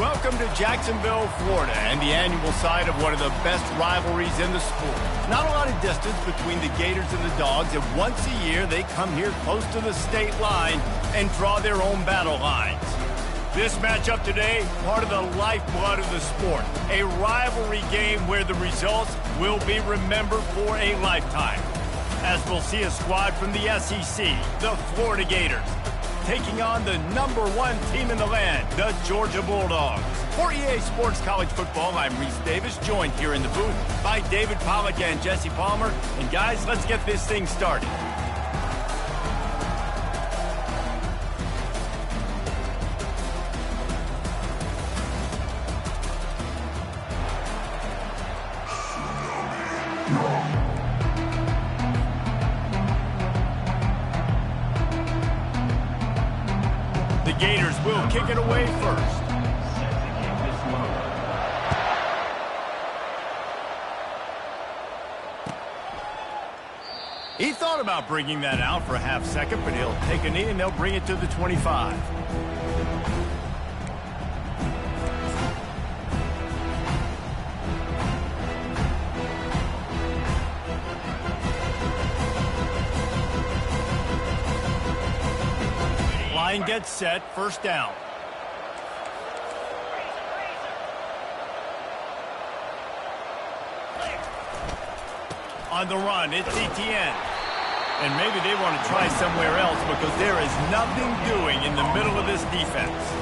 Welcome to Jacksonville, Florida, and the annual site of one of the best rivalries in the sport. Not a lot of distance between the Gators and the Dogs, and once a year they come here close to the state line and draw their own battle lines. This matchup today, part of the lifeblood of the sport. A rivalry game where the results will be remembered for a lifetime. As we'll see a squad from the SEC, the Florida Gators, taking on the #1 team in the land, the Georgia Bulldogs. For EA Sports College Football, I'm Reese Davis, joined here in the booth by David Pollack and Jesse Palmer. And guys, let's get this thing started. The Gators will kick it away first. He thought about bringing that out for a half second, but he'll take a knee and they'll bring it to the 25. Line gets set, first down. On the run, it's ETN. And maybe they want to try somewhere else because there is nothing doing in the middle of this defense.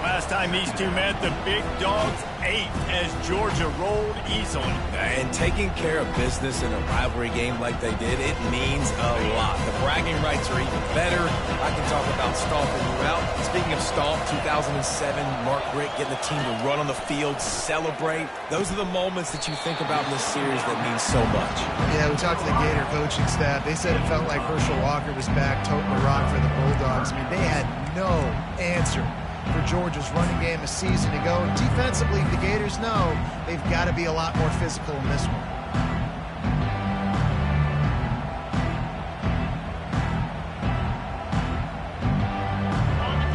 Last time these two met, the Big Dogs ate as Georgia rolled easily. And taking care of business in a rivalry game like they did, it means a lot. The bragging rights are even better. I can talk about stomping you out. Speaking of stomp, 2007, Mark Richt getting the team to run on the field, celebrate. Those are the moments that you think about in this series that mean so much. Yeah, we talked to the Gator coaching staff. They said it felt like Herschel Walker was back toting the rock for the Bulldogs. I mean, they had no answer for Georgia's running game a season ago. Defensively, the Gators know they've got to be a lot more physical in this one.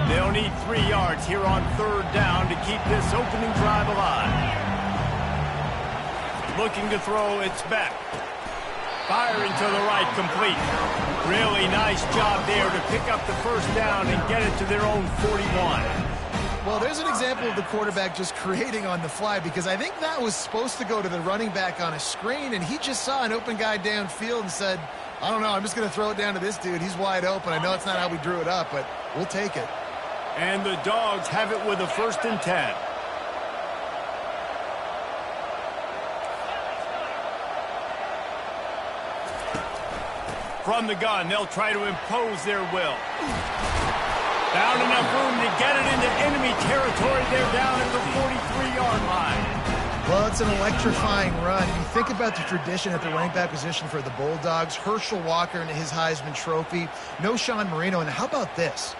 They'll need 3 yards here on third down to keep this opening drive alive. Looking to throw, it's back. Firing to the right, complete. Really nice job there to pick up the first down and get it to their own 41. Well, there's an example of the quarterback just creating on the fly, because I think that was supposed to go to the running back on a screen, and he just saw an open guy downfield and said, I don't know, I'm just going to throw it down to this dude. He's wide open. I know it's not how we drew it up, but we'll take it. And the Dogs have it with a 1st and 10. From the gun, they'll try to impose their will. Found enough room to get it into enemy territory. They're down at the 43-yard line. Well, it's an electrifying run. You think about the tradition at the running back position for the Bulldogs. Herschel Walker and his Heisman Trophy. No Sean Marino. And how about this?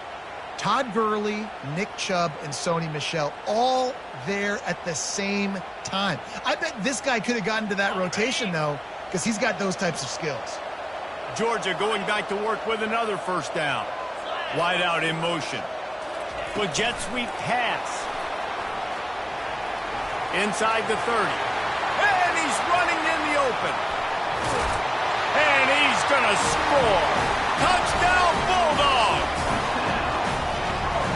Todd Gurley, Nick Chubb, and Sony Michel all there at the same time. I bet this guy could have gotten to that rotation, though, because he's got those types of skills. Georgia going back to work with another first down. Wide out in motion. With jet sweep pass. Inside the 30. And he's running in the open. And he's going to score. Touchdown Bulldogs!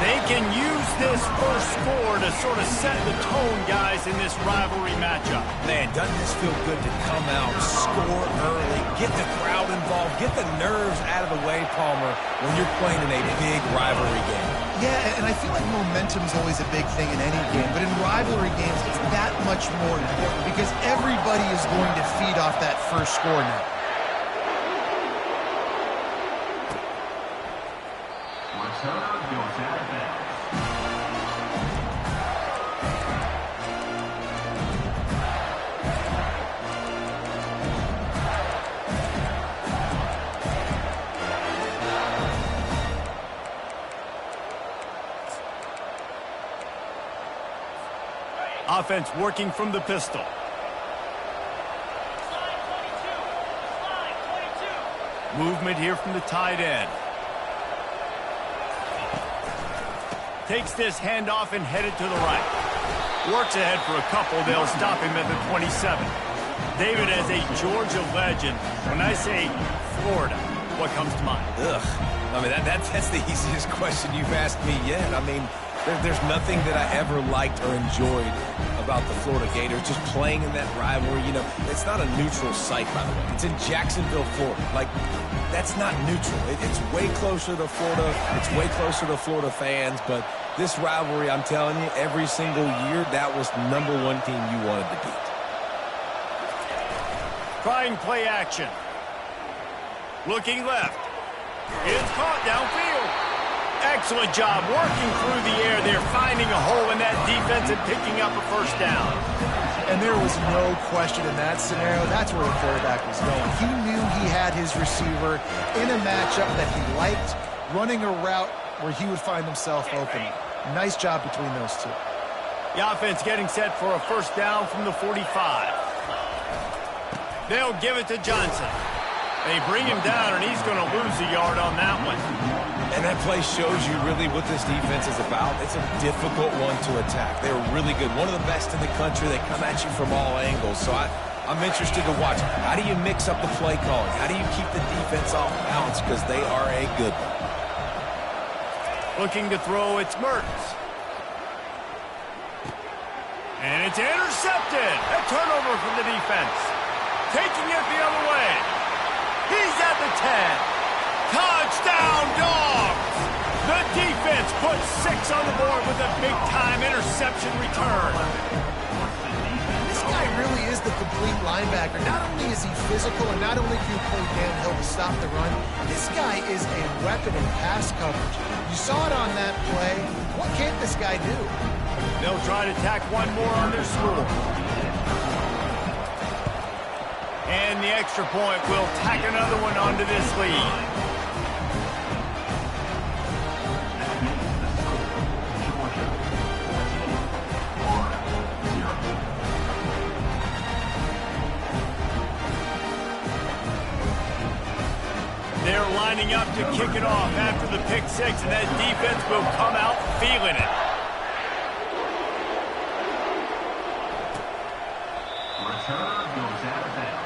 They can use this first score to sort of set the tone, guys, in this rivalry matchup. Man, doesn't this feel good to come out, score early, get the crowd involved, get the nerves out of the way, Palmer, when you're playing in a big rivalry game? Yeah, and I feel like momentum is always a big thing in any game, but in rivalry games, it's that much more important because everybody is going to feed off that first score now. Offense working from the pistol. Movement here from the tight end. Takes this handoff and headed to the right. Works ahead for a couple. They'll stop him at the 27. David, as a Georgia legend, when I say Florida, what comes to mind? Ugh. I mean, that's the easiest question you've asked me yet. I mean, there's nothing that I ever liked or enjoyed about the Florida Gators. Just playing in that rivalry, you know, it's not a neutral site, by the way. It's in Jacksonville, Florida. Like, that's not neutral. It's way closer to Florida. It's way closer to Florida fans. But this rivalry, I'm telling you, every single year, that was the #1 team you wanted to beat. Trying play action. Looking left. It's caught downfield. Excellent job working through the air there, finding a hole in that defense and picking up a first down. And there was no question in that scenario. That's where the quarterback was going. He knew he had his receiver in a matchup that he liked, running a route where he would find himself open. Nice job between those two. The offense getting set for a first down from the 45. They'll give it to Johnson. They bring him down, and he's going to lose a yard on that one. And that play shows you really what this defense is about. It's a difficult one to attack. They're really good. One of the best in the country. They come at you from all angles. So I'm interested to watch. How do you mix up the play calling? How do you keep the defense off balance? Because they are a good one. Looking to throw, it's Mertens. And it's intercepted. A turnover from the defense. Taking it the other way. He's at the 10. Touchdown, Dogs! The defense puts 6 on the board with a big-time interception return. This guy really is the complete linebacker. Not only is he physical, and not only can he play downhill to stop the run, this guy is a weapon in pass coverage. You saw it on that play. What can't this guy do? They'll try to tack one more on their score. And the extra point will tack another one onto this lead. They're lining up to kick it off after the pick six, and that defense will come out feeling it. Return goes out of bounds.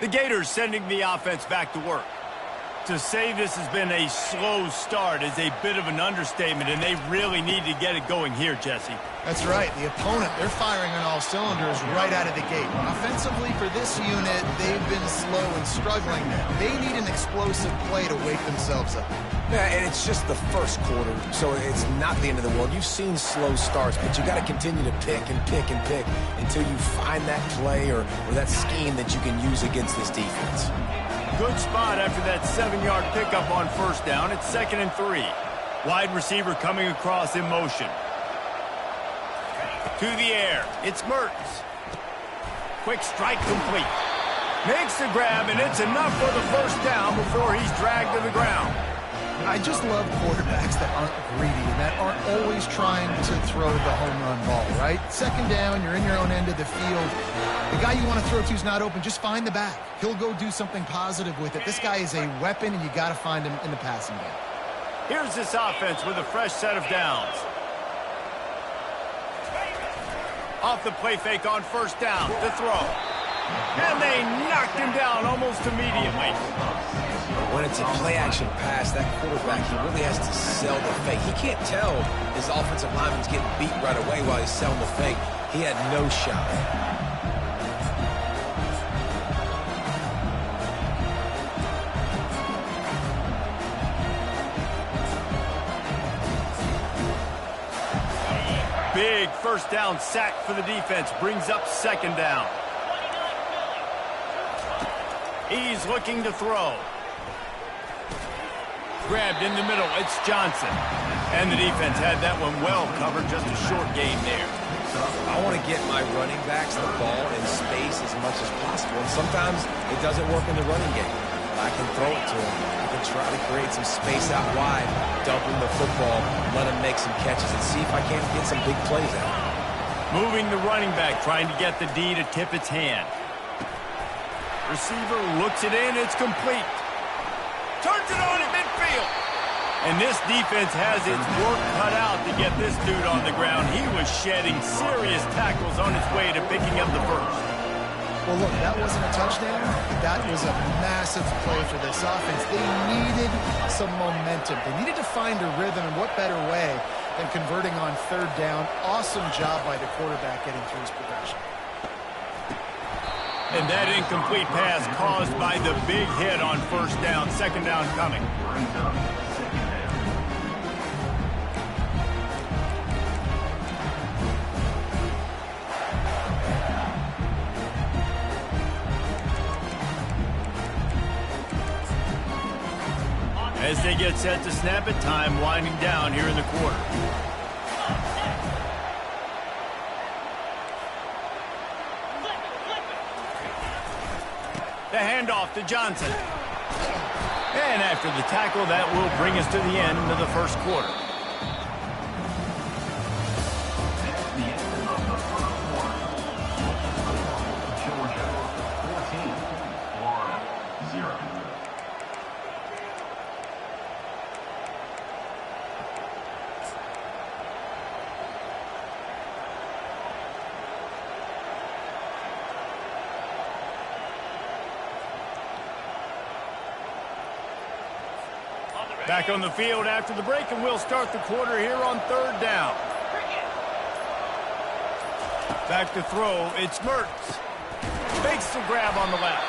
The Gators sending the offense back to work. To say this has been a slow start is a bit of an understatement, and they really need to get it going here, Jesse. That's right. The opponent, they're firing on all cylinders right out of the gate. Offensively, for this unit, they've been slow and struggling. They need an explosive play to wake themselves up. Yeah, and it's just the first quarter, so it's not the end of the world. You've seen slow starts, but you got to continue to pick and pick and pick until you find that play or that scheme that you can use against this defense. Good spot after that 7-yard pickup on first down. It's 2nd and 3. Wide receiver coming across in motion. To the air. It's Mertens. Quick strike complete. Makes the grab, and it's enough for the first down before he's dragged to the ground. I just love quarterbacks that aren't greedy and that aren't always trying to throw the home run ball, right? 2nd down, you're in your own end of the field. The guy you want to throw to is not open. Just find the back. He'll go do something positive with it. This guy is a weapon, and you got to find him in the passing game. Here's this offense with a fresh set of downs. Off the play fake on first down to throw. And they knocked him down almost immediately. When it's a play-action pass, that quarterback, he really has to sell the fake. He can't tell his offensive lineman's getting beat right away while he's selling the fake. He had no shot. Big first down sack for the defense. Brings up 2nd down. He's looking to throw. Grabbed in the middle. It's Johnson. And the defense had that one well covered. Just a short gain there. I want to get my running backs the ball in space as much as possible. And sometimes it doesn't work in the running game. but I can throw it to him. I can try to create some space out wide, dump him the football, let him make some catches, and see if I can't get some big plays out. Moving the running back, trying to get the D to tip its hand. Receiver looks it in, it's complete. Turns it on in midfield. And this defense has its work cut out to get this dude on the ground. He was shedding serious tackles on his way to picking up the first. Well, look, that wasn't a touchdown, but that was a massive play for this offense. They needed some momentum. They needed to find a rhythm, and what better way than converting on third down. Awesome job by the quarterback getting through his progression. And that incomplete pass caused by the big hit on first down. Second down coming. As they get set to snap it, time winding down here in the quarter. The handoff to Johnson. And after the tackle, that will bring us to the end of the first quarter. Back on the field after the break, and we'll start the quarter here on third down. Back to throw, it's Mertz. Fakes the grab on the left.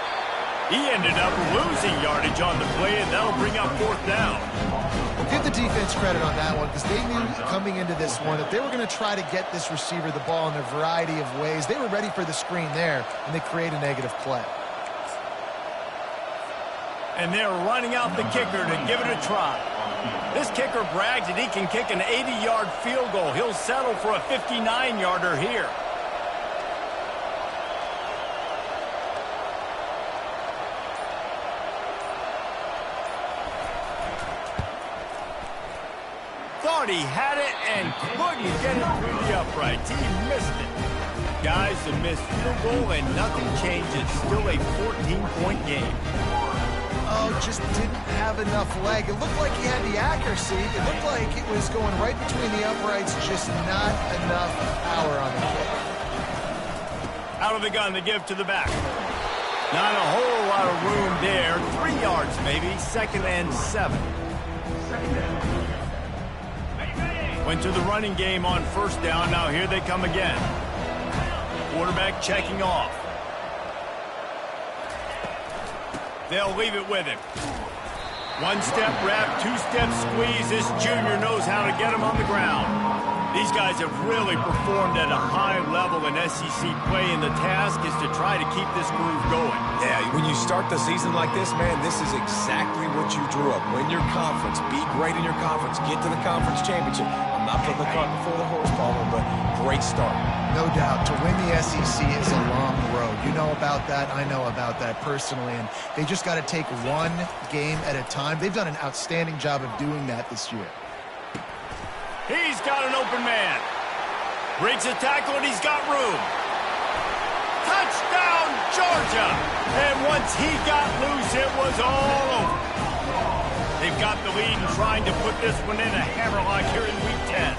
He ended up losing yardage on the play, and that'll bring up fourth down. Well, give the defense credit on that one, because they knew coming into this one that they were going to try to get this receiver the ball in a variety of ways. They were ready for the screen there, and they create a negative play. And they're running out the kicker to give it a try. This kicker brags that he can kick an 80-yard field goal. He'll settle for a 59-yarder here. Thought he had it and couldn't get it through the uprights. He missed it. Guys, a missed field goal and nothing changes. Still a 14-point game. Oh, just didn't have enough leg. It looked like he had the accuracy. It looked like it was going right between the uprights, just not enough power on the kick. Out of the gun, the give to the back. Not a whole lot of room there. 3 yards maybe, 2nd and 7. Went to the running game on first down. Now here they come again. Quarterback checking off. They'll leave it with him. One-step wrap, two-step squeeze. This junior knows how to get him on the ground. These guys have really performed at a high level in SEC play, and the task is to try to keep this groove going. Yeah, when you start the season like this, man, this is exactly what you drew up. Win your conference, be great in your conference, get to the conference championship. I'm not putting the cart before the horse, Palmer, but great start. No doubt. To win the SEC is a long road. You know about that. I know about that personally. And they just got to take one game at a time. They've done an outstanding job of doing that this year. He's got an open man. Breaks a tackle, and he's got room. Touchdown, Georgia! And once he got loose, it was all over. They've got the lead and trying to put this one in a hammerlock here in Week 10.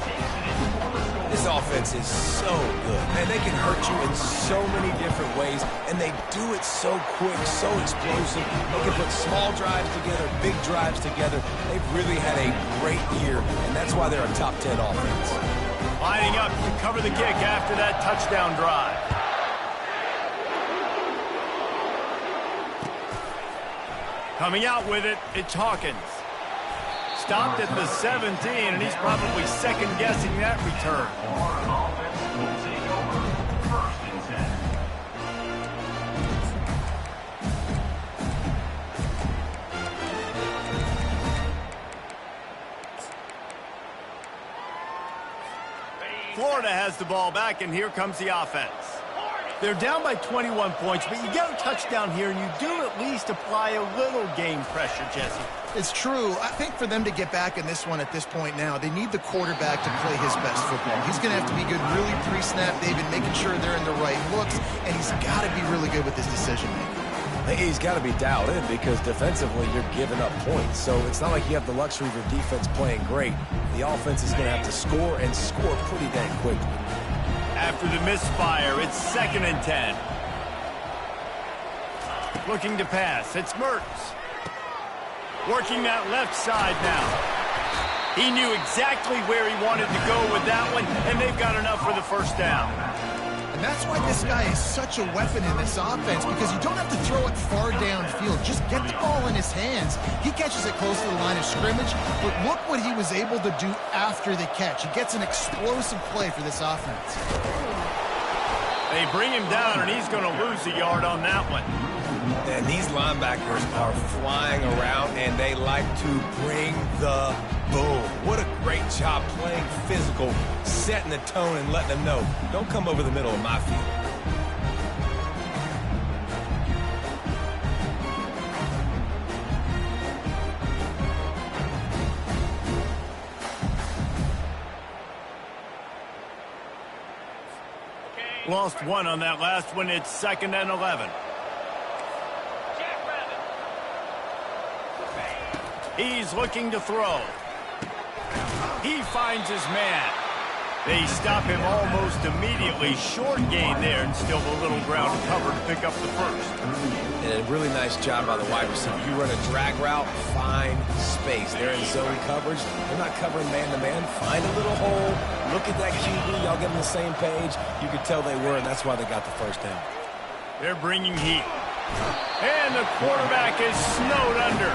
This offense is so good. Man, they can hurt you in so many different ways, and they do it so quick, so explosive. They can put small drives together, big drives together. They've really had a great year, and that's why they're a top 10 offense. Lining up to cover the kick after that touchdown drive. Coming out with it, it's Hawkins. Stopped at the 17, and he's probably second-guessing that return. Florida has the ball back, and here comes the offense. They're down by 21 points, but you get a touchdown here, and you do at least apply a little game pressure, Jesse. It's true. I think for them to get back in this one at this point now, they need the quarterback to play his best football. He's going to have to be good really pre-snap, David, making sure they're in the right looks, and he's got to be really good with his decision-making. He's got to be dialed in because defensively you're giving up points. So it's not like you have the luxury of your defense playing great. The offense is going to have to score and score pretty dang quickly. After the misfire, it's 2nd and 10. Looking to pass. It's Mertz. Working that left side now. He knew exactly where he wanted to go with that one, and they've got enough for the first down. And that's why this guy is such a weapon in this offense, because you don't have to throw it far downfield. Just get the ball in his hands. He catches it close to the line of scrimmage, but look what he was able to do after the catch. He gets an explosive play for this offense. They bring him down, and he's going to lose a yard on that one. And these linebackers are flying around, and they like to bring the boom. What a great job playing physical, setting the tone and letting them know, don't come over the middle of my field. Lost one on that last one. It's 2nd and 11. He's looking to throw. He finds his man. They stop him almost immediately. Short gain there, and still a little ground cover to pick up the first. And a really nice job by the wide receiver. You run a drag route, find space. They're in zone coverage. They're not covering man-to-man. Find a little hole. Look at that QB. Y'all get on the same page. You could tell they were, and that's why they got the first down. They're bringing heat. And the quarterback is snowed under.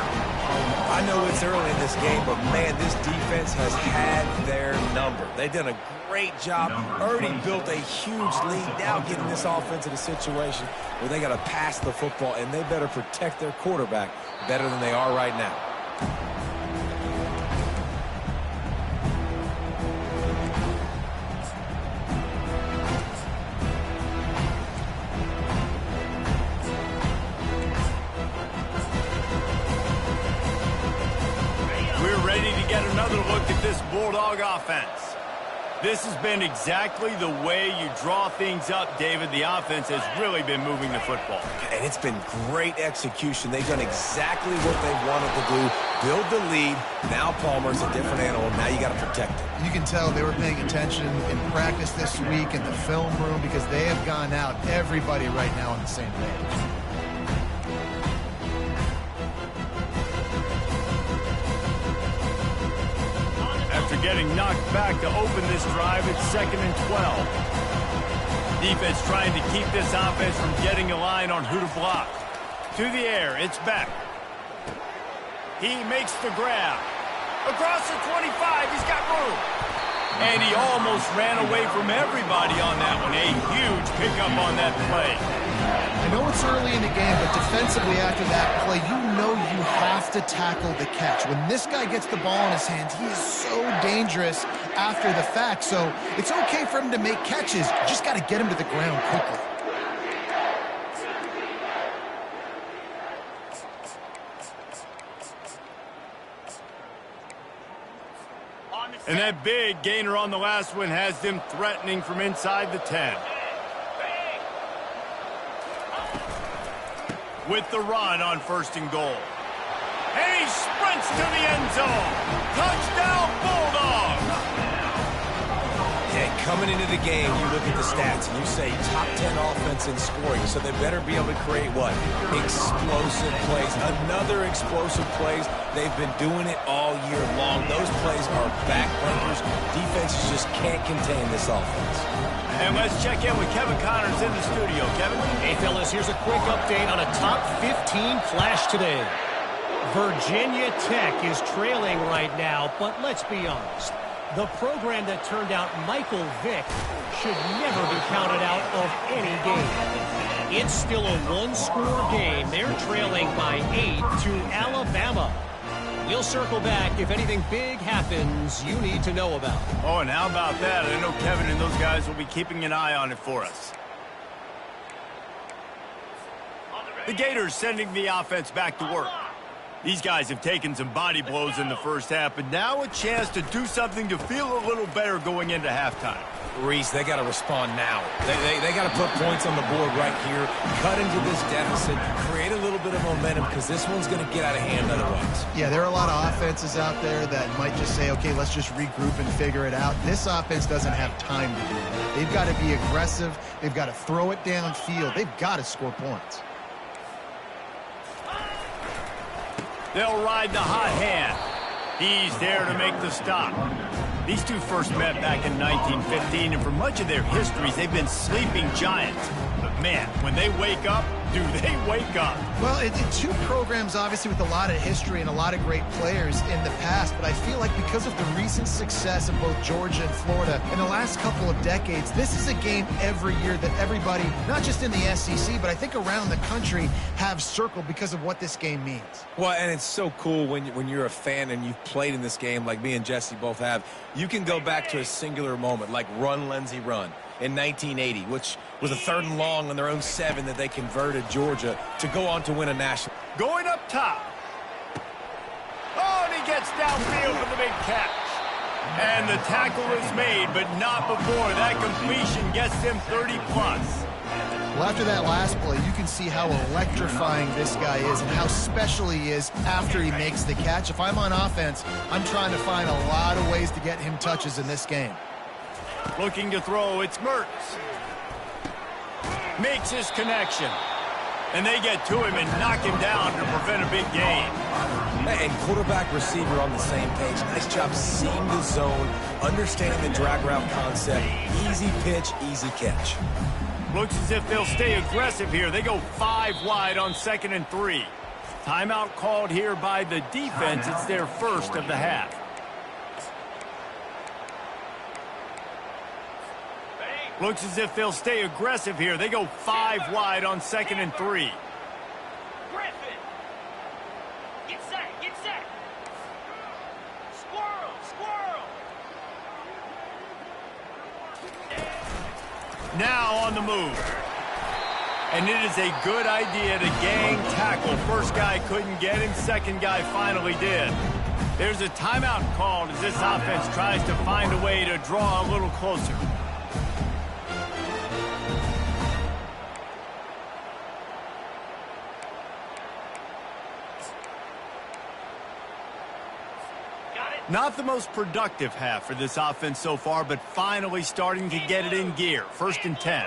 I know it's early in this game, but, man, this defense has had their number. They've done a great job, already built a huge lead, now getting this offense in a situation where they got to pass the football, and they better protect their quarterback better than they are right now. Another look at this Bulldog offense. This has been exactly the way you draw things up, David. The offense has really been moving the football. And it's been great execution. They've done exactly what they wanted to do. Build the lead. Now Palmer's a different animal. Now you got to protect it. You can tell they were paying attention in practice this week in the film room, because they have gone out, everybody right now on the same page. After getting knocked back to open this drive, it's 2nd and 12. Defense trying to keep this offense from getting a line on who to block. To the air, it's Beck. He makes the grab. Across the 25, he's got room. And he almost ran away from everybody on that one. A huge pickup on that play. I know it's early in the game, but defensively after that play, you know you have to tackle the catch. When this guy gets the ball in his hands, he is so dangerous after the fact. So it's okay for him to make catches. You just got to get him to the ground quickly. And that big gainer on the last one has them threatening from inside the 10. With the run on 1st and goal. And he sprints to the end zone. Touchdown, Bulldogs! Yeah, coming into the game, you look at the stats and you say top 10 offense in scoring, so they better be able to create what? Explosive plays. Another explosive plays. They've been doing it all year long. Those plays are backbreakers. Defenses just can't contain this offense. And let's check in with Kevin Connors in the studio. Kevin? Hey, fellas, here's a quick update on a top 15 clash today. Virginia Tech is trailing right now, but let's be honest. The program that turned out Michael Vick should never be counted out of any game. It's still a one-score game. They're trailing by 8 to Alabama. We'll circle back if anything big happens you need to know about. Oh, and how about that? I know Kevin and those guys will be keeping an eye on it for us. The Gators sending the offense back to work. These guys have taken some body blows in the first half, but now a chance to do something to feel a little better going into halftime. Reese, they got to respond now. They got to put points on the board right here, cut into this deficit, create a little bit of momentum because this one's going to get out of hand otherwise. Yeah, there are a lot of offenses out there that might just say, okay, let's just regroup and figure it out. This offense doesn't have time to do that. They've got to be aggressive. They've got to throw it downfield. They've got to score points. They'll ride the hot hand. He's there to make the stop. These two first met back in 1915, and for much of their histories, they've been sleeping giants. But man, when they wake up, do they wake up? Well, two programs, obviously, with a lot of history and a lot of great players in the past, but I feel like because of the recent success of both Georgia and Florida in the last couple of decades, this is a game every year that everybody, not just in the SEC, but I think around the country, have circled because of what this game means. Well, and it's so cool when you're a fan and you've played in this game like me and Jesse both have. You can go back to a singular moment like Run, Lindsey, Run in 1980, which was a 3rd and long on their own 7 that they converted Georgia to go on to win a national. Going up top. Oh, and he gets downfield for the big catch. And the tackle is made, but not before. That completion gets them 30-plus. Well, after that last play, you can see how electrifying this guy is and how special he is after he makes the catch. If I'm on offense, I'm trying to find a lot of ways to get him touches in this game. Looking to throw, it's Mertz. Makes his connection. And they get to him and knock him down to prevent a big gain. And quarterback receiver on the same page. Nice job seeing the zone, understanding the drag route concept. Easy pitch, easy catch. Looks as if they'll stay aggressive here. They go 5 wide on 2nd and 3. Timeout called here by the defense. It's their first of the half. Looks as if they'll stay aggressive here. They go 5 wide on 2nd and 3. Griffin! Get set! Get set! Squirrel! Squirrel! Now on the move. And it is a good idea to gang tackle. First guy couldn't get him. Second guy finally did. There's a timeout called as this offense tries to find a way to draw a little closer. Not the most productive half for this offense so far, but finally starting to get it in gear. 1st and 10.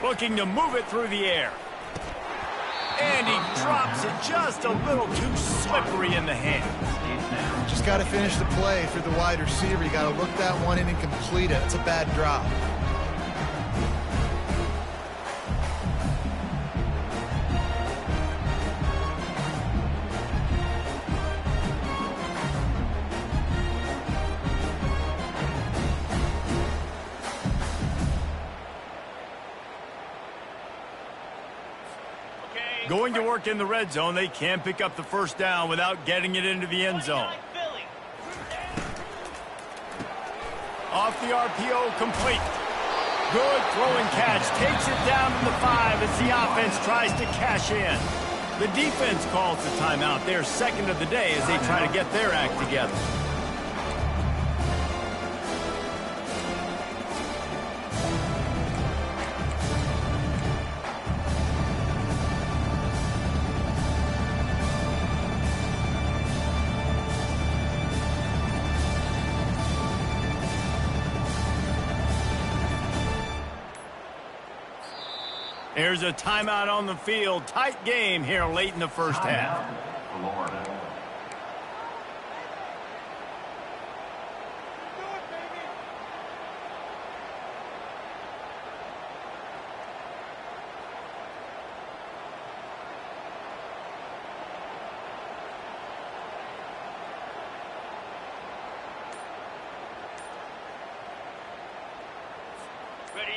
Looking to move it through the air. And he drops it just a little too slippery in the hands. Just got to finish the play for the wide receiver. You got to look that one in and complete it. It's a bad drop. Going to work in the red zone. They can't pick up the first down without getting it into the end zone. Off the RPO, complete. Good throw and catch. Takes it down to the 5 as the offense tries to cash in. The defense calls the timeout. Their 2nd of the day as they try to get their act together. There's a timeout on the field. Tight game here late in the first half.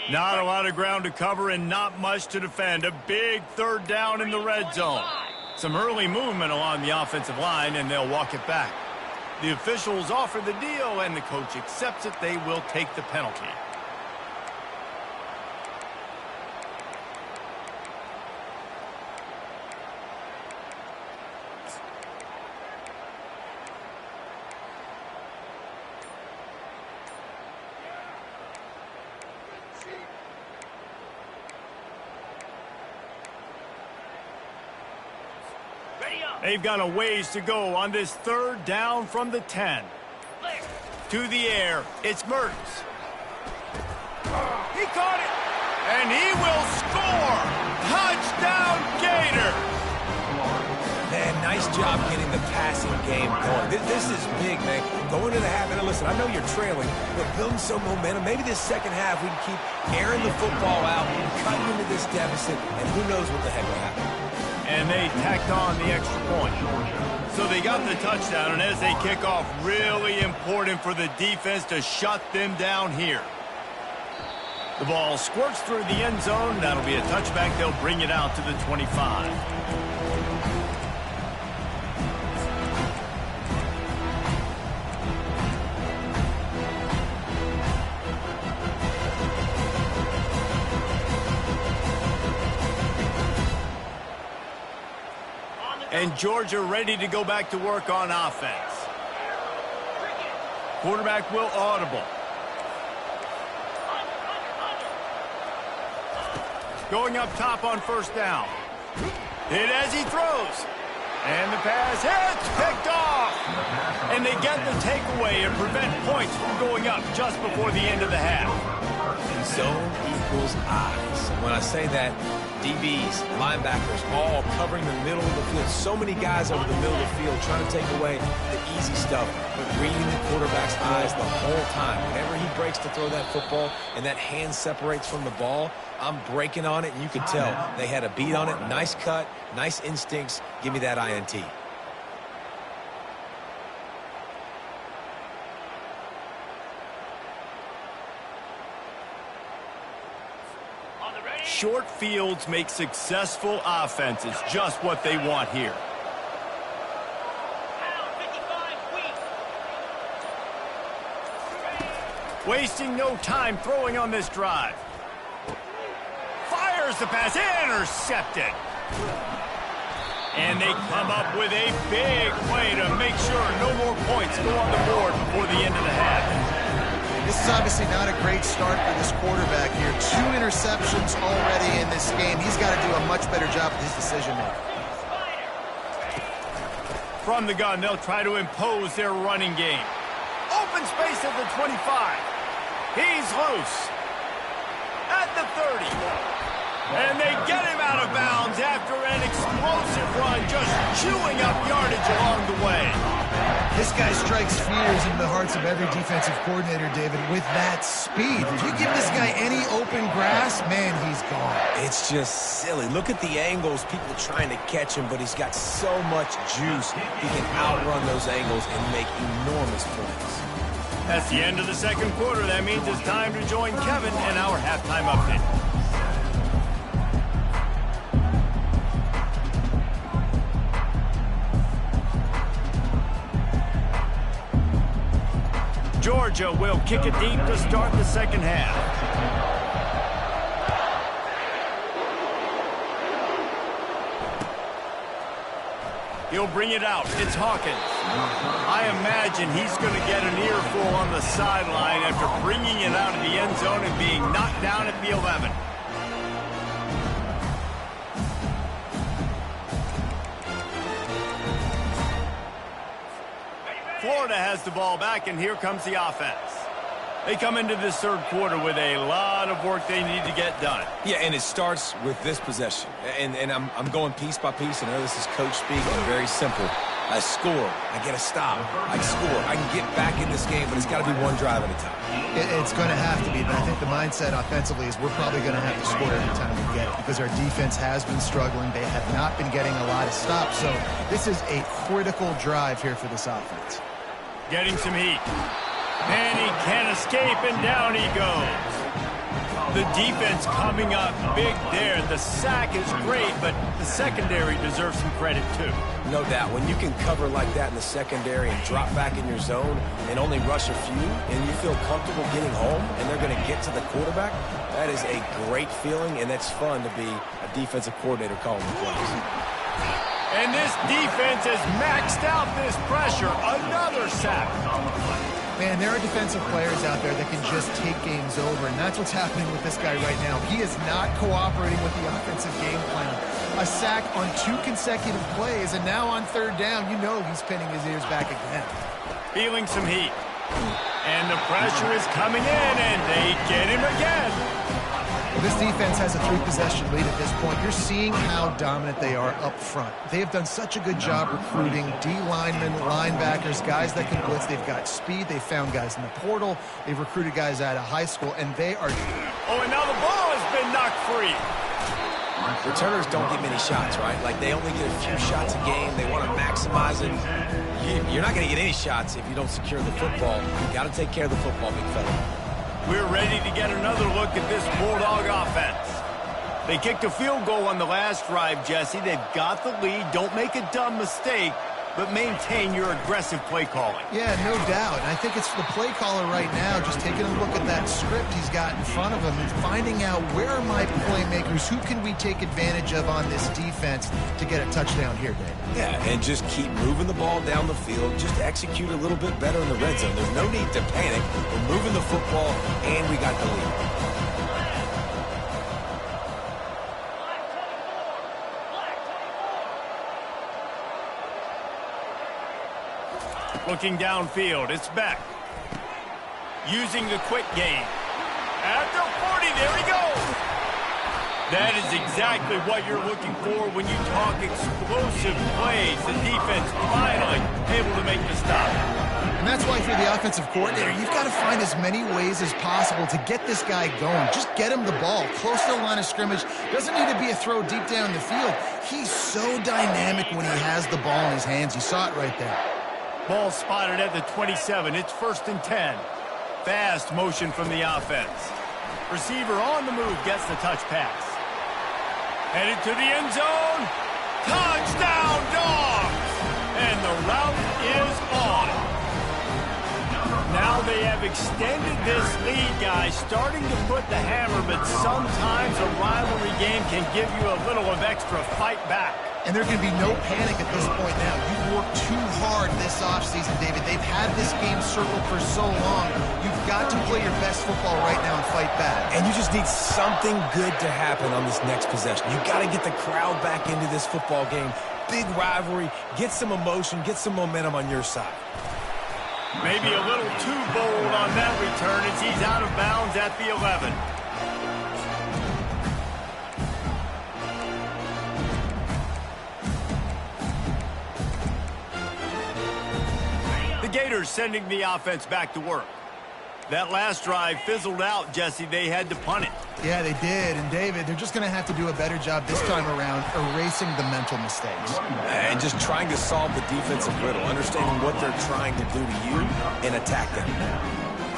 Not a lot of ground to cover and not much to defend. A big 3rd down in the red zone. Some early movement along the offensive line, and they'll walk it back. The officials offer the deal, and the coach accepts it. They will take the penalty. Ready up. They've got a ways to go on this third down from the 10. Clear. To the air, it's Mertens. He caught it, and he will score! Touchdown, Gator! Man, nice job getting the passing game going. This is big, man. Going to the half, and listen, I know you're trailing, but building some momentum. Maybe this second half we can keep airing the football out, cutting into this deficit, and who knows what the heck will happen. And they tacked on the extra point. So they got the touchdown, and as they kick off, really important for the defense to shut them down here. The ball squirts through the end zone. That'll be a touchback. They'll bring it out to the 25. And Georgia ready to go back to work on offense. Quarterback will audible. Going up top on first down. Hit as he throws. And the pass hits, picked off. And they get the takeaway and prevent points from going up just before the end of the half. Zone equals eyes. When I say that, DBs, linebackers, all covering the middle of the field. So many guys over the middle of the field trying to take away the easy stuff, but reading the quarterback's eyes the whole time. Whenever he breaks to throw that football and that hand separates from the ball, I'm breaking on it, and you could tell they had a beat on it. Nice cut, nice instincts. Give me that INT. Short fields make successful offenses, just what they want here. Wasting no time throwing on this drive. Fires the pass, intercepted. And they come up with a big play to make sure no more points go on the board before the end of the half. This is obviously not a great start for this quarterback here. 2 interceptions already in this game. He's got to do a much better job with his decision-making. From the gun, they'll try to impose their running game. Open space at the 25. He's loose. At the 30. And they get him out of bounds after an explosive run, just chewing up yardage along the way. This guy strikes fears into the hearts of every defensive coordinator, David, with that speed. If you give this guy any open grass, man, he's gone. It's just silly. Look at the angles, people trying to catch him, but he's got so much juice. He can outrun those angles and make enormous points. That's the end of the second quarter. That means it's time to join Kevin in our halftime update. Georgia will kick it deep to start the second half. He'll bring it out. It's Hawkins. I imagine he's going to get an earful on the sideline after bringing it out of the end zone and being knocked down at the 11. Florida has the ball back, and here comes the offense. They come into this third quarter with a lot of work they need to get done. Yeah, and it starts with this possession. And I'm going piece by piece. I know this is coach speak, and very simple. I score. I get a stop. I score. I can get back in this game, but it's got to be one drive at a time. It's going to have to be, but I think the mindset offensively is we're probably going to have to score every time we get it because our defense has been struggling. They have not been getting a lot of stops, so this is a critical drive here for this offense. Getting some heat. And he can't escape, and down he goes. The defense coming up big there. The sack is great, but the secondary deserves some credit too. No doubt. When you can cover like that in the secondary and drop back in your zone and only rush a few, and you feel comfortable getting home, and they're going to get to the quarterback, that is a great feeling, and that's fun to be a defensive coordinator calling the plays. And this defense has maxed out this pressure. Another sack. Man, there are defensive players out there that can just take games over, and that's what's happening with this guy right now. He is not cooperating with the offensive game plan. a sack on 2 consecutive plays, and now on third down, you know he's pinning his ears back again. Feeling some heat. And the pressure is coming in, and they get him again. Well, this defense has a 3-possession lead at this point. You're seeing how dominant they are up front. They have done such a good job recruiting D linemen, linebackers, guys that can blitz. They've got speed. They've found guys in the portal. They've recruited guys out of high school, and they are... Oh, and now the ball has been knocked free. Returners don't get many shots, right? Like, they only get a few shots a game. They want to maximize it. You're not going to get any shots if you don't secure the football. You got to take care of the football, big fella. We're ready to get another look at this Bulldog offense. They kicked a field goal on the last drive, Jesse. They've got the lead. Don't make a dumb mistake, but maintain your aggressive play calling. Yeah, no doubt. And I think it's the play caller right now just taking a look at that script he's got in front of him and finding out where are my playmakers, who can we take advantage of on this defense to get a touchdown here, Dave. Yeah, and just keep moving the ball down the field. Just execute a little bit better in the red zone. There's no need to panic. We're moving the football, and we got the lead. Looking downfield, it's Beck. Using the quick game. At the 40, there he goes. That is exactly what you're looking for when you talk explosive plays. The defense finally able to make the stop. And that's why if you're the offensive coordinator, you've got to find as many ways as possible to get this guy going. Just get him the ball close to the line of scrimmage. Doesn't need to be a throw deep down the field. He's so dynamic when he has the ball in his hands. You saw it right there. Ball spotted at the 27. It's 1st and 10. Fast motion from the offense. Receiver on the move gets the touch pass. Headed to the end zone. Touchdown, Dogs! And the route is on. Now they have extended this lead, guys, starting to put the hammer, but sometimes a rivalry game can give you a little of extra fight back. And there can be no panic at this point now. You've worked too hard this offseason, David. They've had this game circled for so long. You've got to play your best football right now and fight back. And you just need something good to happen on this next possession. You got to get the crowd back into this football game. Big rivalry. Get some emotion. Get some momentum on your side. Maybe a little too bold on that return as he's out of bounds at the 11. The Gators sending the offense back to work. That last drive fizzled out, Jesse. They had to punt it. Yeah, they did. And, David, they're just going to have to do a better job this time around erasing the mental mistakes. And just trying to solve the defensive riddle, understanding what they're trying to do to you and attack them.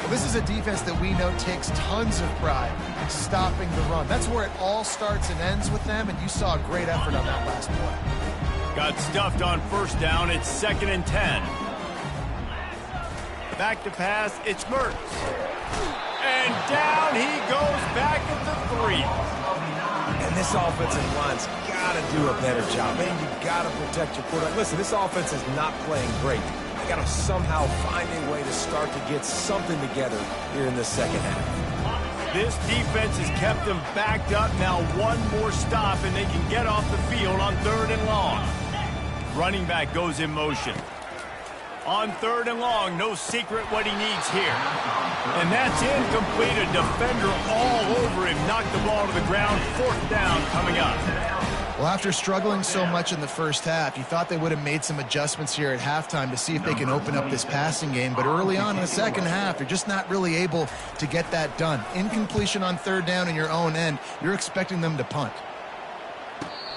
Well, this is a defense that we know takes tons of pride stopping the run. That's where it all starts and ends with them, and you saw a great effort on that last play. Got stuffed on 1st down. It's 2nd and 10. Back to pass, it's Mertz. And down he goes back at the 3. And this offensive line's got to do a better job. Man, you got to protect your quarterback. Listen, this offense is not playing great. They got to somehow find a way to start to get something together here in the second half. This defense has kept them backed up. Now one more stop, and they can get off the field on 3rd and long. Running back goes in motion. On 3rd and long, no secret what he needs here. And that's incomplete. A defender all over him. Knocked the ball to the ground. 4th down coming up. Well, after struggling so much in the first half, you thought they would have made some adjustments here at halftime to see if they can open up this passing game. But early on in the second half, they're just not really able to get that done. Incompletion on 3rd down in your own end. You're expecting them to punt.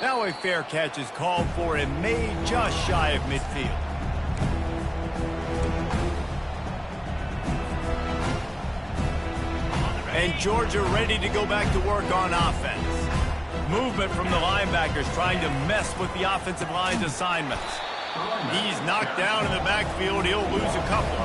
Now a fair catch is called for and made just shy of midfield. And Georgia ready to go back to work on offense. Movement from the linebackers trying to mess with the offensive line's assignments. He's knocked down in the backfield. He'll lose a couple.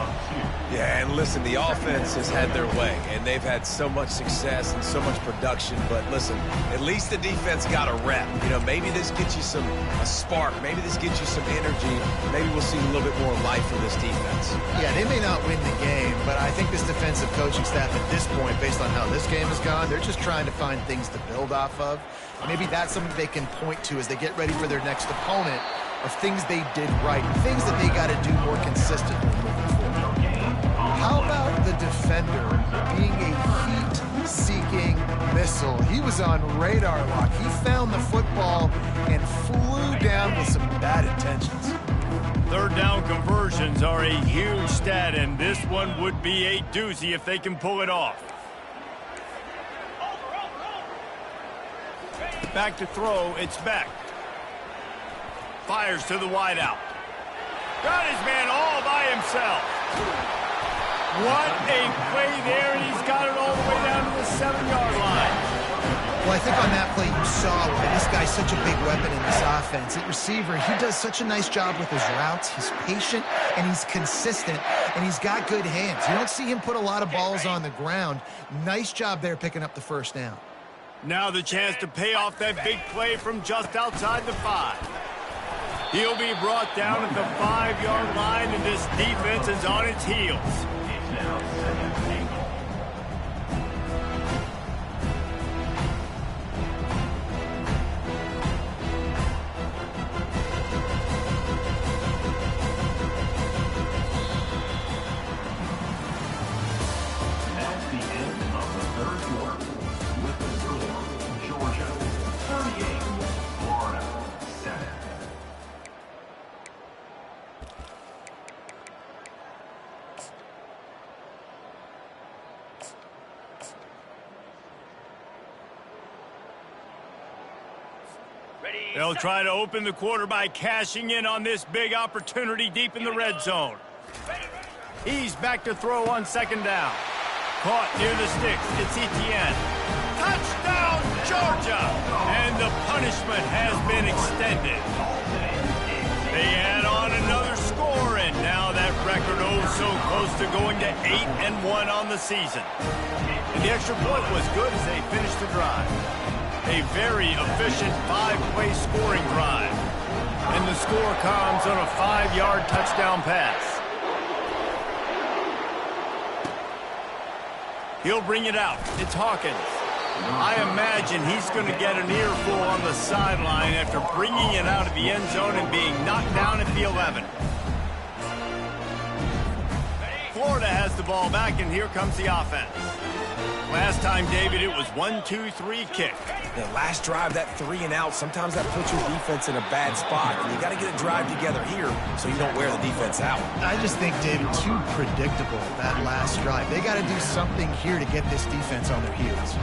Yeah, and listen, the offense has had their way, and they've had so much success and so much production. But listen, at least the defense got a rep. You know, maybe this gets you a spark. Maybe this gets you some energy. Maybe we'll see a little bit more life from this defense. Yeah, they may not win the game, but I think this defensive coaching staff at this point, based on how this game has gone, they're just trying to find things to build off of. Maybe that's something they can point to as they get ready for their next opponent, of things they did right, things that they got to do more consistently moving forward. How about the defender being a heat-seeking missile? He was on radar lock. He found the football and flew down with some bad intentions. Third down conversions are a huge stat, and this one would be a doozy if they can pull it off. Back to throw, it's Beck. Fires to the wideout. Got his man all by himself. What a play there, and he's got it all the way down to the 7-yard line. Well, I think on that play you saw why this guy's such a big weapon in this offense. At receiver, he does such a nice job with his routes. He's patient, and he's consistent, and he's got good hands. You don't see him put a lot of balls on the ground. Nice job there picking up the first down. Now the chance to pay off that big play from just outside the 5. He'll be brought down at the 5-yard line, and this defense is on its heels. It's now second and goal. That's the end of the third quarter. With the score, Georgia 38, Florida 7. They'll try to open the quarter by cashing in on this big opportunity deep in the red zone. He's back to throw on second down. Caught near the sticks. It's Etienne. Touchdown, Georgia! And the punishment has been extended. They add on another score, and now that record so close to going to 8-1 on the season. And the extra point was good as they finished the drive. A very efficient 5-play scoring drive. And the score comes on a 5-yard touchdown pass. He'll bring it out. It's Hawkins. I imagine he's going to get an earful on the sideline after bringing it out of the end zone and being knocked down at the 11. Florida has the ball back, and here comes the offense. Last time, David, it was 1-2-3 kick. The last drive, that 3 and out, sometimes that puts your defense in a bad spot. And you got to get a drive together here so you don't wear the defense out. I just think, David, too predictable, that last drive. They got to do something here to get this defense on their heels.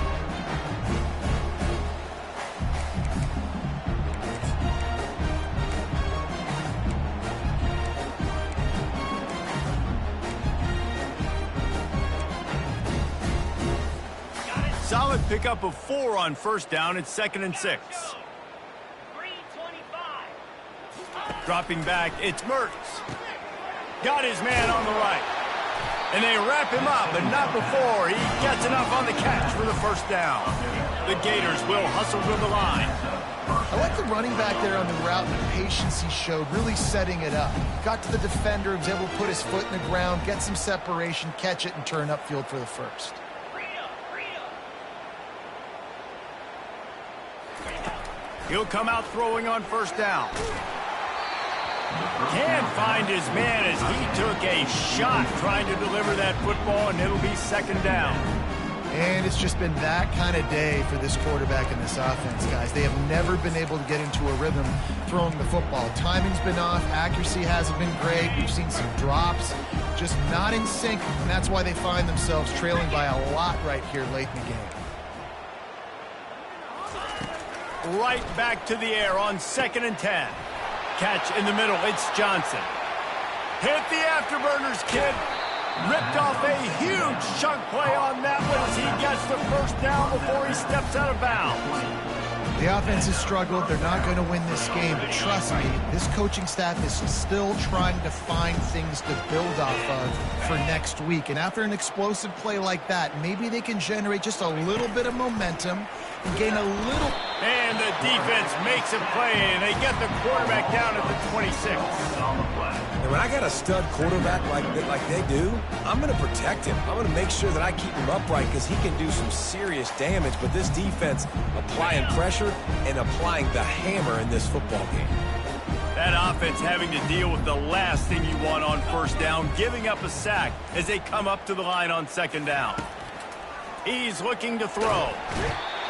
Solid pickup of 4 on first down. It's 2nd and 6. 325. Dropping back, it's Mertz. Got his man on the right. And they wrap him up, but not before he gets enough on the catch for the first down. The Gators will hustle to the line. I like the running back there on the route and the patience he showed, really setting it up. Got to the defender, was able to put his foot in the ground, get some separation, catch it, and turn upfield for the first. He'll come out throwing on first down. Can't find his man as he took a shot trying to deliver that football, and it'll be 2nd down. And it's just been that kind of day for this quarterback in this offense, guys. They have never been able to get into a rhythm throwing the football. Timing's been off. Accuracy hasn't been great. We've seen some drops. Just not in sync, and that's why they find themselves trailing by a lot right here late in the game. Right back to the air on 2nd and 10. Catch in the middle, it's Johnson. Hit the afterburners, kid. Ripped off a huge chunk play on that one as he gets the first down before he steps out of bounds. The offense has struggled. They're not going to win this game. But trust me, this coaching staff is still trying to find things to build off of for next week. And after an explosive play like that, maybe they can generate just a little bit of momentum and gain a little. And the defense makes a play, and they get the quarterback down at the 26. And when I got a stud quarterback like they do, I'm going to protect him. I'm going to make sure that I keep him upright because he can do some serious damage. But this defense applying pressure and applying the hammer in this football game. That offense having to deal with the last thing you want on first down, giving up a sack as they come up to the line on second down. He's looking to throw.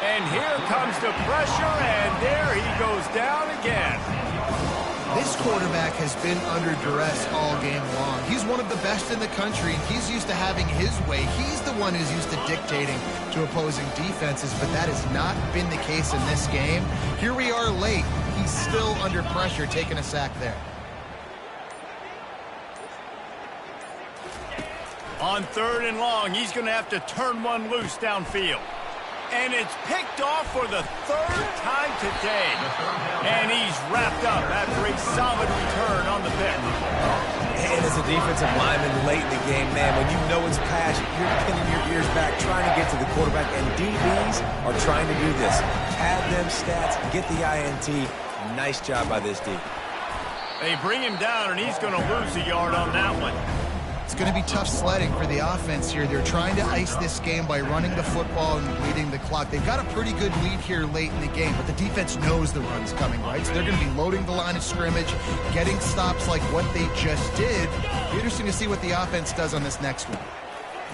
And here comes the pressure, and there he goes down again. This quarterback has been under duress all game long. He's one of the best in the country, and he's used to having his way. He's the one who's used to dictating to opposing defenses, but that has not been the case in this game. Here we are late. He's still under pressure, taking a sack there. On third and long, he's going to have to turn one loose downfield. And it's picked off for the third time today. And he's wrapped up after a solid return on the pick. And as a defensive lineman late in the game, man, when you know it's pass, you're pinning your ears back, trying to get to the quarterback. And DBs are trying to do this. Pad them stats, get the INT. Nice job by this D. They bring him down, and he's going to lose a yard on that one. It's going to be tough sledding for the offense here. They're trying to ice this game by running the football and bleeding the clock. They've got a pretty good lead here late in the game, but the defense knows the run's coming, right? So they're going to be loading the line of scrimmage, getting stops like what they just did. Be interesting to see what the offense does on this next one.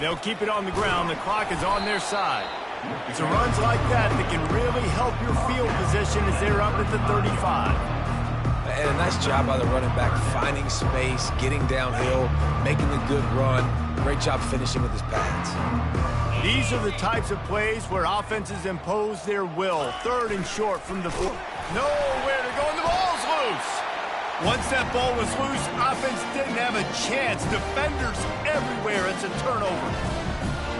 They'll keep it on the ground. The clock is on their side. It's a runs like that that can really help your field position as they're up at the 35. And a nice job by the running back, finding space, getting downhill, making a good run. Great job finishing with his pads. These are the types of plays where offenses impose their will. Third and short from the foot. Nowhere to go, and the ball's loose. Once that ball was loose, offense didn't have a chance. Defenders everywhere. It's a turnover.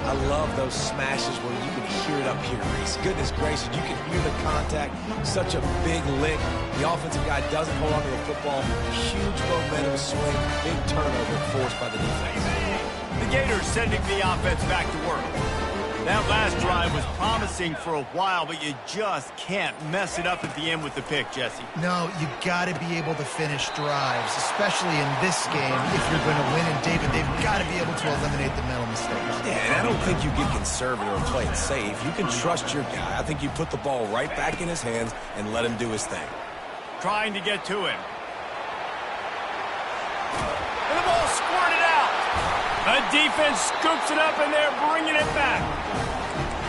I love those smashes where you can hear it up here, Reese. Goodness gracious, you can hear the contact. Such a big lick. The offensive guy doesn't hold on to the football. Huge momentum swing. Big turnover forced by the defense. The Gators sending the offense back to work. That last drive was promising for a while, but you just can't mess it up at the end with the pick, Jesse. No, you got to be able to finish drives, especially in this game. If you're going to win, and David, they've got to be able to eliminate the mental mistakes. Yeah, and I don't think you get conservative or play it safe. You can trust your guy. I think you put the ball right back in his hands and let him do his thing. Trying to get to him. And the ball squirted out. A defense scoops it up, and they're bringing it back.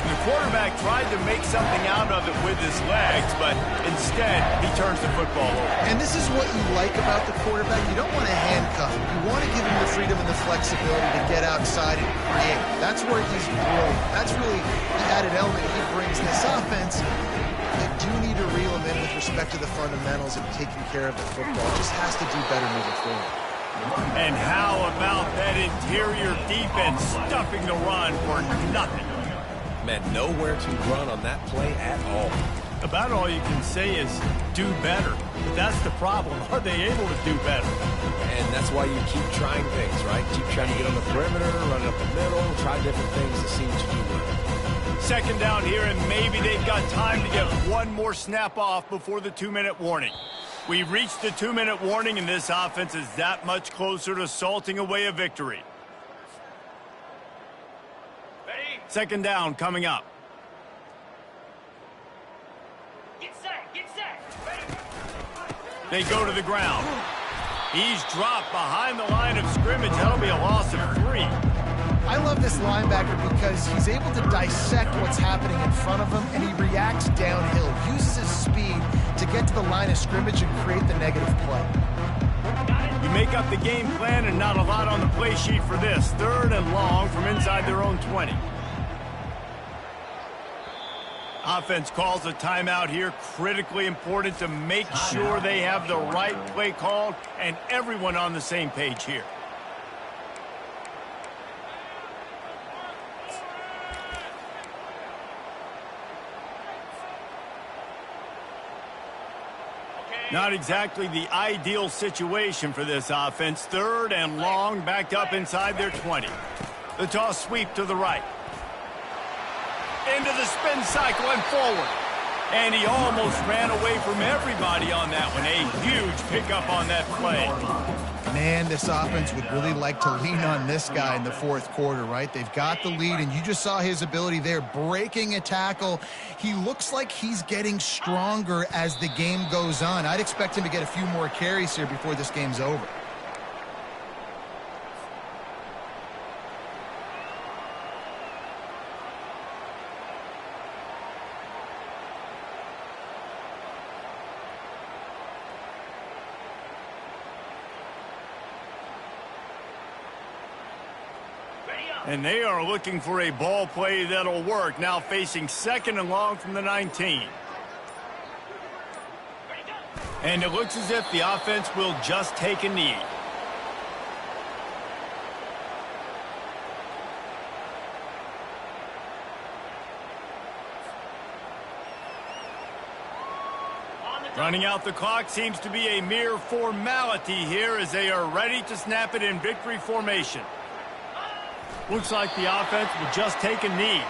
The quarterback tried to make something out of it with his legs, but instead, he turns the football over. And this is what you like about the quarterback. You don't want to handcuff him. You want to give him the freedom and the flexibility to get outside and create. That's where he's brilliant. That's really the added element he brings in this offense. You do need to reel him in with respect to the fundamentals of taking care of the football. Just has to do better moving forward. And how about that interior defense stuffing the run for nothing? Man, nowhere to run on that play at all. About all you can say is do better. But that's the problem. Are they able to do better? And that's why you keep trying things, right? Keep trying to get on the perimeter, run up the middle, try different things to see what you do with. Second down here, and maybe they've got time to get one more snap off before the 2-minute warning. We've reached the 2-minute warning, and this offense is that much closer to salting away a victory. Second down coming up. Get set. They go to the ground. He's dropped behind the line of scrimmage. That'll be a loss of 3. I love this linebacker because he's able to dissect what's happening in front of him, and he reacts downhill, uses his speed to get to the line of scrimmage and create the negative play. You make up the game plan, and not a lot on the play sheet for this. Third and long from inside their own 20. Offense calls a timeout here. Critically important to make sure they have the right play called and everyone on the same page here. Not exactly the ideal situation for this offense. 3rd and long, backed up inside their 20. The toss sweep to the right. Into the spin cycle and forward. And he almost ran away from everybody on that one. A huge pickup on that play. Man, this offense would really like to lean on this guy in the 4th quarter, right? They've got the lead, and you just saw his ability there, breaking a tackle. He looks like he's getting stronger as the game goes on. I'd expect him to get a few more carries here before this game's over. And they are looking for a ball play that'll work. Now facing 2nd and long from the 19. And it looks as if the offense will just take a knee. Running out the clock seems to be a mere formality here as they are ready to snap it in victory formation. Looks like the offense will just take a knee.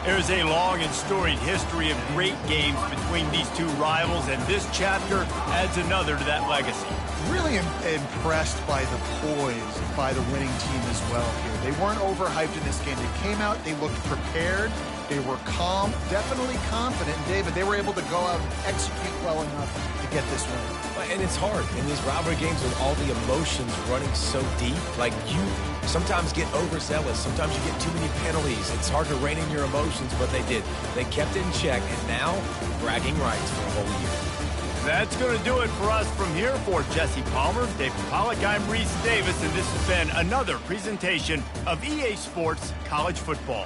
There's a long and storied history of great games between these two rivals, and this chapter adds another to that legacy. Really impressed by the poise by the winning team as well here. They weren't overhyped in this game. They came out, they looked prepared, they were calm, definitely confident. And David, they were able to go out and execute well enough to get this win. And it's hard in these rivalry games with all the emotions running so deep. Like, you sometimes get overzealous. Sometimes you get too many penalties. It's hard to rein in your emotions, but they did. They kept it in check, and now bragging rights for a whole year. That's going to do it for us from here. For Jesse Palmer, David Pollack, I'm Reese Davis, and this has been another presentation of EA Sports College Football.